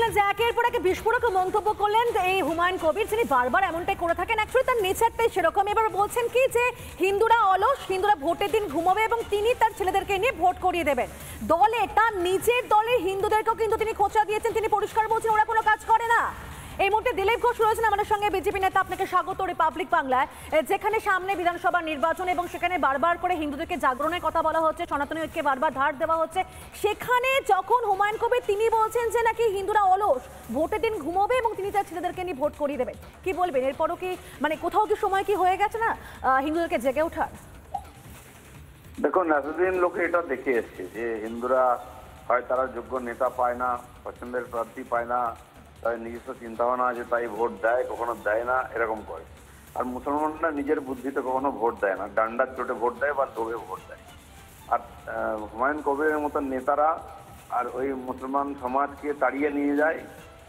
বলছিলেন যে একের পর এক বিস্ফোরক মন্তব্য করলেন এই হুমায়ুন কবির, যিনি বারবার এমনটাই করে থাকেন। অ্যাকচুয়ালি তার নেচারটাই সেরকম। এবার বলছেন কি যে হিন্দুরা অলস, হিন্দুরা ভোটের দিন ঘুমাবে এবং তিনি তার ছেলেদেরকে নিয়ে ভোট করিয়ে দেবেন। দলে তার নিজের দলের হিন্দুদেরকেও কিন্তু তিনি খোঁচা দিয়েছেন। তিনি পরিষ্কার বলছেন ওরা কোনো কাজ করে না। এই মুহূর্তে দিলীপ ঘোষ রয়েছেন আমাদের সঙ্গে, বিজেপি নেতা। আপনাকে স্বাগত রিপাবলিক বাংলায়, যেখানে সামনে বিধানসভা নির্বাচন এবং সেখানে বারবার করে হিন্দুদেরকে জাগরণের কথা বলা হচ্ছে, সনাতনী ঐক্যকে বারবার ধার দেওয়া হচ্ছে। সেখানে যখন হুমায়ুন কবির তিনি বলছেন যে নাকি হিন্দুরা অলস, ভোটের দিন ঘুমোবে এবং তিনি তার ছেলেদেরকে নিয়ে ভোট করিয়ে দেবেন, কি বলবেন? এরপরও কি মানে কোথাও কি সময় কি হয়ে গেছে না হিন্দুদেরকে জেগে ওঠার? দেখুন, এতদিন লোকে এটা দেখে এসছে যে হিন্দুরা হয় তারা যোগ্য নেতা পায় না, পছন্দের প্রার্থী পায় না, তাদের নিজস্ব চিন্তা ভাবনা আছে তাই ভোট দেয়, কখনো দেয় না, এরকম করে। আর মুসলমানরা নিজের বুদ্ধিতে কখনো ভোট দেয় না, ডান্ডার চোটে ভোট দেয় বা লোভে ভোট দেয়। আর হুমায়ুন কবিরের মতো নেতারা আর ওই মুসলমান সমাজকে তাড়িয়ে নিয়ে যায়,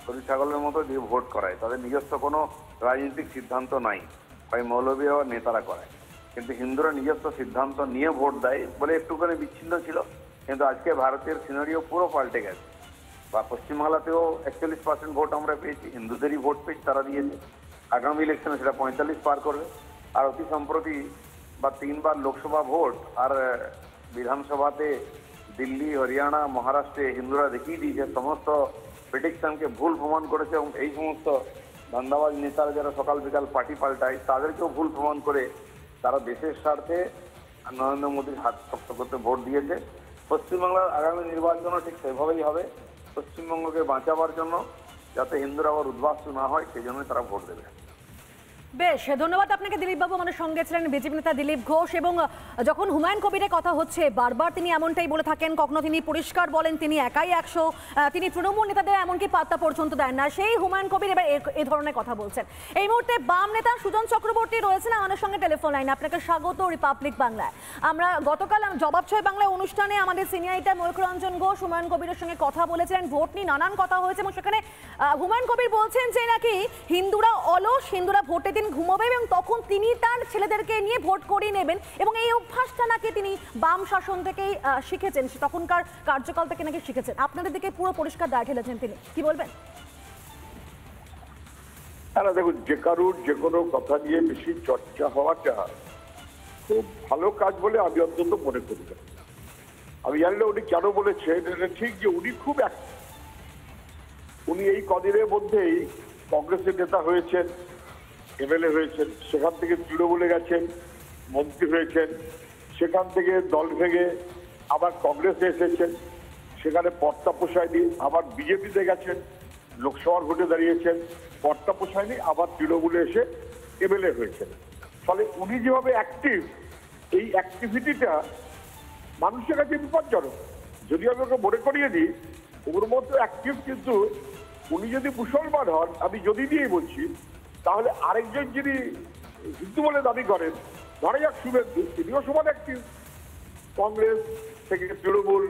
গরু ছাগলের মতো দিয়ে ভোট করায়। তাদের নিজস্ব কোনো রাজনৈতিক সিদ্ধান্ত নাই, হয় মৌলবী বা নেতারা করায়। কিন্তু হিন্দুরা নিজস্ব সিদ্ধান্ত নিয়ে ভোট দেয় বলে একটুখানি বিচ্ছিন্ন ছিল, কিন্তু আজকে ভারতের সিনারিও পুরো পাল্টে গেছে। বা পশ্চিমবাংলাতেও 41% ভোট আমরা পেয়েছি, হিন্দুদেরই ভোট পেয়েছি, তারা দিয়েছে। আগামী ইলেকশনে সেটা 45 পার করবে। আর অতি সম্প্রতি বা 3বার লোকসভা ভোট আর বিধানসভাতে দিল্লি, হরিয়ানা, মহারাষ্ট্রে হিন্দুরা দেখিয়ে দিয়েছে সমস্ত প্রেডিকশনকে ভুল প্রমাণ করেছে। এবং এই সমস্ত ধান্দাবাজ নেতারা যারা সকাল বিকাল পার্টি পাল্টায় তাদেরকেও ভুল প্রমাণ করে তারা দেশের স্বার্থে নরেন্দ্র মোদীর হাত শক্ত করতে ভোট দিয়েছে। পশ্চিমবাংলার আগামী নির্বাচনও ঠিক সেভাবেই হবে। পশ্চিমবঙ্গকে বাঁচাবার জন্য, যাতে হিন্দুরা আবার উদ্বাস্তু না হয়, সেই জন্যই তারা ভোট দেবে। বেশ, ধন্যবাদ আপনাকে দিলীপ বাবু। আমাদের সঙ্গে ছিলেন বিজেপি নেতা দিলীপ ঘোষ। এবং যখন হুমায়ুন কবিরের কথা হচ্ছে বারবার তিনি এমনটাই বলে থাকেন, কখনো তিনি পরিষ্কার বলেন তিনি একাই 100, তিনি তৃণমূল নেতাদের এমনকি পাত্তা পর্যন্ত দেন না। সেই হুমায়ুন কবির এবার এই ধরনের কথা বলছেন। এই মুহূর্তে বাম নেতা সুজন চক্রবর্তী রয়েছেন আমাদের সঙ্গে টেলিফোন লাইনে। আপনাকে স্বাগত রিপাবলিক বাংলায়। আমরা গতকাল জবাব ছয় বাংলায় অনুষ্ঠানে আমাদের সিনিয়র এডিটর ময়ূখ রঞ্জন ঘোষ হুমায়ুন কবিরের সঙ্গে কথা বলেছিলেন, ভোট নিয়ে নানান কথা হয়েছে। এবং সেখানে হুমায়ুন কবির বলছেন যে নাকি হিন্দুরা অলস, হিন্দুরা ভোটের দিন ঘুমোবে এবং তখন তিনি তার ছেলেদেরকে নিয়ে ভোট করিয়ে নেবেন। এবং এই অভ্যাসটা নাকি তিনি বাম শাসন থেকেই শিখেছেন, তখনকার কার্যকাল থেকে নাকি শিখেছেন। আপনাদের দিকে পুরো পরিষ্কার দায় ঠেলেছেন তিনি, কি বলবেন? হ্যাঁ, দেখুন, যে কারুর যে কোনো কথা নিয়ে বেশি চর্চা হওয়াটা খুব ভালো কাজ বলে আমি অন্তত মনে করি না। আমি জানি না উনি কেন বলেছেন। এটা ঠিক যে উনি খুব উনি এই কদিনের মধ্যেই কংগ্রেসের নেতা হয়েছেন, এমএলএ হয়েছেন, সেখান থেকে তৃণমূলে গেছেন, মন্ত্রী হয়েছেন, সেখান থেকে দল ভেঙে আবার কংগ্রেসে এসেছেন, সেখানে পর্তা পোষায়নি, আবার বিজেপিতে গেছেন, লোকসভার ভোটে দাঁড়িয়েছেন, পর্তা পোষায়নি, আবার তৃণমূলে এসে এমএলএ হয়েছেন। ফলে উনি যেভাবে অ্যাক্টিভ, এই অ্যাক্টিভিটিটা মানুষের কাছে বিপজ্জনক। যদি আমি ওকে মনে করিয়ে দিই ওর মতো অ্যাক্টিভ, কিন্তু উনি যদি মুসলমান হন, আমি যদি দিয়েই বলছি, তাহলে আরেকজন যিনি হিন্দু বলে দাবি করেন, ধরা যাক শুভেন্দু, তিনিও সমান অ্যাক্টিভ। কংগ্রেস থেকে তৃণমূল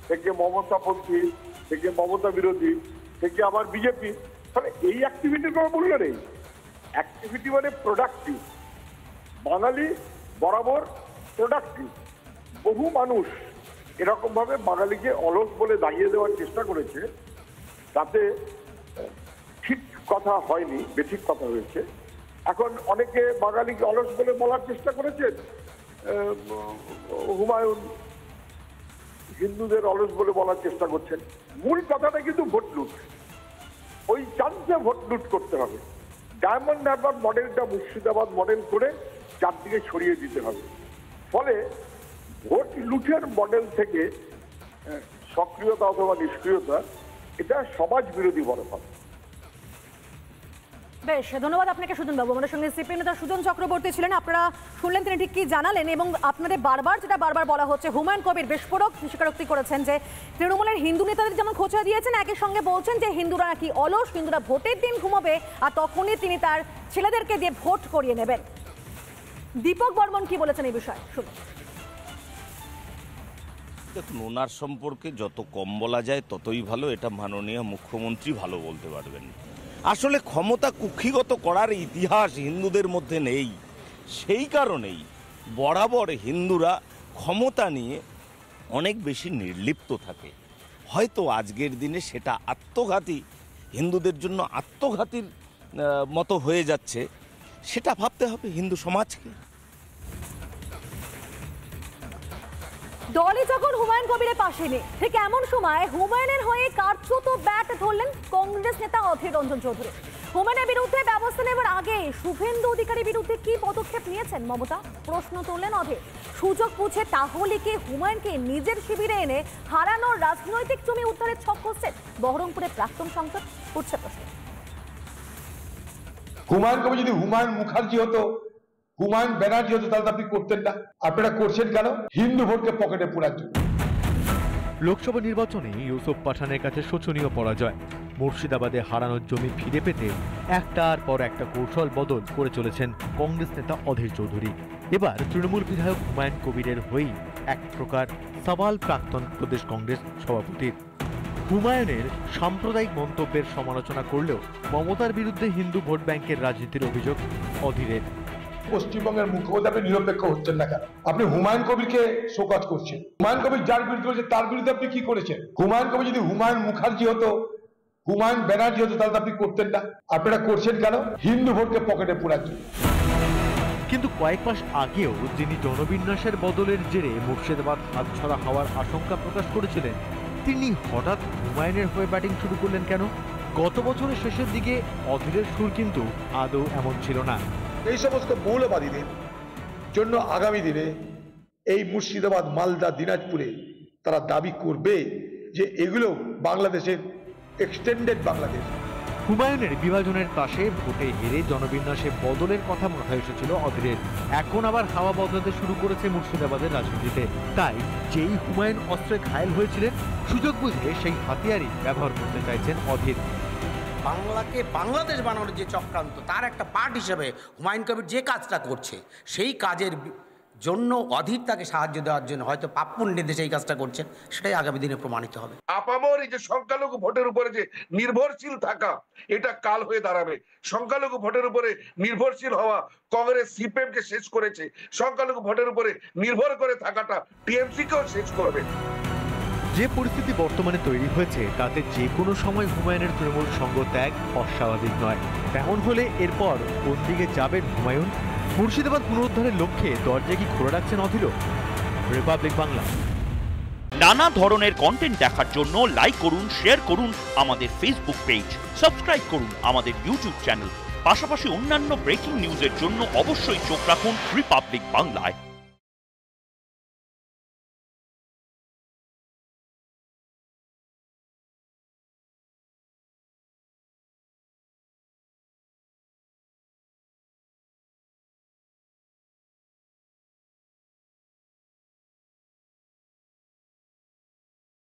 থেকে মমতাপন্থী থেকে মমতা বিরোধী থেকে আবার বিজেপি। ফলে এই অ্যাক্টিভিটির কোনো মূল্য নেই। অ্যাক্টিভিটি মানে প্রোডাক্টিভ। বাঙালি বরাবর প্রোডাক্টিভ। বহু মানুষ এরকমভাবে বাঙালিকে অলস বলে দাঁড়িয়ে দেওয়ার চেষ্টা করেছে, তাতে ঠিক কথা হয়নি, বেঠিক কথা হয়েছে। এখন অনেকে বাঙালিকে অলস বলে বলার চেষ্টা করেছেন। হুমায়ুন হিন্দুদের অলস বলে বলার চেষ্টা করছেন। মূল কথাটা কিন্তু ভোট লুট। ওই চান্সে ভোট লুট করতে হবে। ডায়মন্ড হারবার মডেলটা মুর্শিদাবাদ মডেল করে চারদিকে ছড়িয়ে দিতে হবে। ফলে ভোট লুটের মডেল থেকে সক্রিয়তা অথবা নিষ্ক্রিয়তা, এটা সমাজ বিরোধী মনোভাব। বেশ, ধন্যবাদ আপনাকে সুজন বাবু। আমাদের সঙ্গে সিপি নেতা সুজন চক্রবর্তী ছিলেন। আপনারা শুনলেন তিনি ঠিক কি জানালেন। এবং আপনাদের বারবার বলা হচ্ছে হুমায়ুন কবির বিস্ফোরক স্বীকারোক্তি করেছেন যে তৃণমূলের হিন্দু নেতাদের যেমন খোঁচা দিয়েছেন, একই সঙ্গে বলছেন যে হিন্দুরা নাকি অলস, হিন্দুরা ভোটের দিন ঘুমাবে আর তখনই তিনি তার ছেলেদেরকে দিয়ে ভোট করিয়ে নেবেন। দীপক বর্মন কি বলেছেন এই বিষয়ে শুনুন। দেখুন, ওনার সম্পর্কে যত কম বলা যায় ততই ভালো। এটা মাননীয় মুখ্যমন্ত্রী ভালো বলতে পারবেন। আসলে ক্ষমতা কুক্ষিগত করার ইতিহাস হিন্দুদের মধ্যে নেই। সেই কারণেই বরাবর হিন্দুরা ক্ষমতা নিয়ে অনেক বেশি নির্লিপ্ত থাকে। হয়তো আজকের দিনে সেটা আত্মঘাতী হিন্দুদের জন্য আত্মঘাতীর মতো হয়ে যাচ্ছে, সেটা ভাবতে হবে হিন্দু সমাজকে। দলই যখন হুমায়ুন কবিরের পাশে নেই, ঠিক এমন সময় হুমায়ুনের হয়ে কার্যত ব্যাট ধরলেন কংগ্রেস নেতা অধীর রঞ্জন চৌধুরী। হুমায়ুনের বিরুদ্ধে ব্যবস্থা নেবার আগে শুভেন্দু অধিকারীর বিরুদ্ধে কি পদক্ষেপ নিয়েছেন মমতা, প্রশ্ন তুললেন অধীর। সুযোগ বুঝে তাহলে কি হুমায়ুনকে নিজের শিবিরে এনে হারানোর রাজনৈতিক জমি উদ্ধারের ছক করছেন বহরমপুরের প্রাক্তন সাংসদ? উঠছে প্রশ্ন। হুমায়ুন কবির যদি হুমায়ুন মুখার্জি হতো, হুমায়ুন ব্যানার্জি হতো, তাহলে আপনি করতেন না। আপনারা করছেন কেন? হিন্দু ভোটকে পকেটে পোড়ার জন্য। লোকসভা নির্বাচনে ইউসুফ পাঠানের কাছে শোচনীয় পরাজয়। মুর্শিদাবাদে হারানোর জমি ফিরে পেতে একটার পর একটা কৌশল বদল করে চলেছেন কংগ্রেস নেতা অধীর চৌধুরী। এবার তৃণমূল বিধায়ক হুমায়ুন কবিরের হয়েই এক প্রকার সওয়াল প্রাক্তন প্রদেশ কংগ্রেস সভাপতির। হুমায়ুনের সাম্প্রদায়িক মন্তব্যের সমালোচনা করলেও মমতার বিরুদ্ধে হিন্দু ভোট ব্যাংকের রাজনীতির অভিযোগ অধীরের। পশ্চিমবঙ্গের মুখ্যমন্ত্রী আপনি নিরপেক্ষ হচ্ছেন না কেন? আপনি হুমায়ুন কবিরকে শোকজ করছেন। হুমায়ুন কবির যার বিরুদ্ধে হয়েছে তার বিরুদ্ধে আপনি কি করেছেন? হুমায়ুন কবির যদি হুমায়ুন মুখার্জি হতো, হুমায়ুন ব্যানার্জি হতো, তাহলে আপনি করতেন না। আপনারা করছেন কেন? হিন্দু ভোটকে পকেটে পোড়ার জন্য। কিন্তু কয়েক মাস আগেও যিনি জনবিন্যাসের বদলের জেরে মুর্শিদাবাদ হাতছাড়া হওয়ার আশঙ্কা প্রকাশ করেছিলেন, তিনি হঠাৎ হুমায়ুনের হয়ে ব্যাটিং শুরু করলেন কেন? গত বছরের শেষের দিকে অধীরের সুর কিন্তু আদৌ এমন ছিল না। এই সমস্ত মৌলবাদীদের জন্য আগামী দিনে এই মুর্শিদাবাদ, মালদা, দিনাজপুরে তারা দাবি করবে যে এগুলো বাংলাদেশের এক্সটেন্ডেড বাংলাদেশ। হুমায়ুনের বিভাজনের পাশে ভোটে হেরে জনবিন্যাসে বদলের কথা মাথায় এসেছিল অধীরের। এখন আবার হাওয়া বদলাতে শুরু করেছে মুর্শিদাবাদের রাজনীতিতে। তাই যেই হুমায়ুন অস্ত্রে ঘায়েল হয়েছিলেন, সুযোগ বুঝে সেই হাতিয়ারই ব্যবহার করতে চাইছেন অধীর। বাংলাকে বাংলাদেশ বানানোর যে চক্রান্ত, তার একটা পার্ট হিসেবে হুমায়ুন কবির যে কাজটা করছে, সেই কাজের জন্য অধীর তাকে সাহায্য দেওয়ার জন্য হয়তো পাপ্পুন্ডে দেশে এই কাজটা করছেন, সেটাই আগামী দিনে প্রমাণিত হবে। আপামর এই যে সংখ্যালঘু ভোটের উপরে যে নির্ভরশীল থাকা, এটা কাল হয়ে দাঁড়াবে। সংখ্যালঘু ভোটের উপরে নির্ভরশীল হওয়া কংগ্রেস সিপিএম কে শেষ করেছে, সংখ্যালঘু ভোটের উপরে নির্ভর করে থাকাটা টিএমসি কেও শেষ করবে। যে পরিস্থিতি বর্তমানে তৈরি হয়েছে, তাতে যে কোনো সময় হুমায়ুনের তৃণমূল সঙ্গ ত্যাগ অস্বাভাবিক নয়। তেমন হলে এরপর কোন দিকে যাবেন হুমায়ুন? মুর্শিদাবাদ পুনরুদ্ধারের লক্ষ্যে দরজা কি খোলা রাখছেন অধীরও? রিপাবলিক বাংলা। নানা ধরনের কন্টেন্ট দেখার জন্য লাইক করুন, শেয়ার করুন আমাদের ফেসবুক পেজ, সাবস্ক্রাইব করুন আমাদের ইউটিউব চ্যানেল। পাশাপাশি অন্যান্য ব্রেকিং নিউজের জন্য অবশ্যই চোখ রাখুন রিপাবলিক বাংলায়।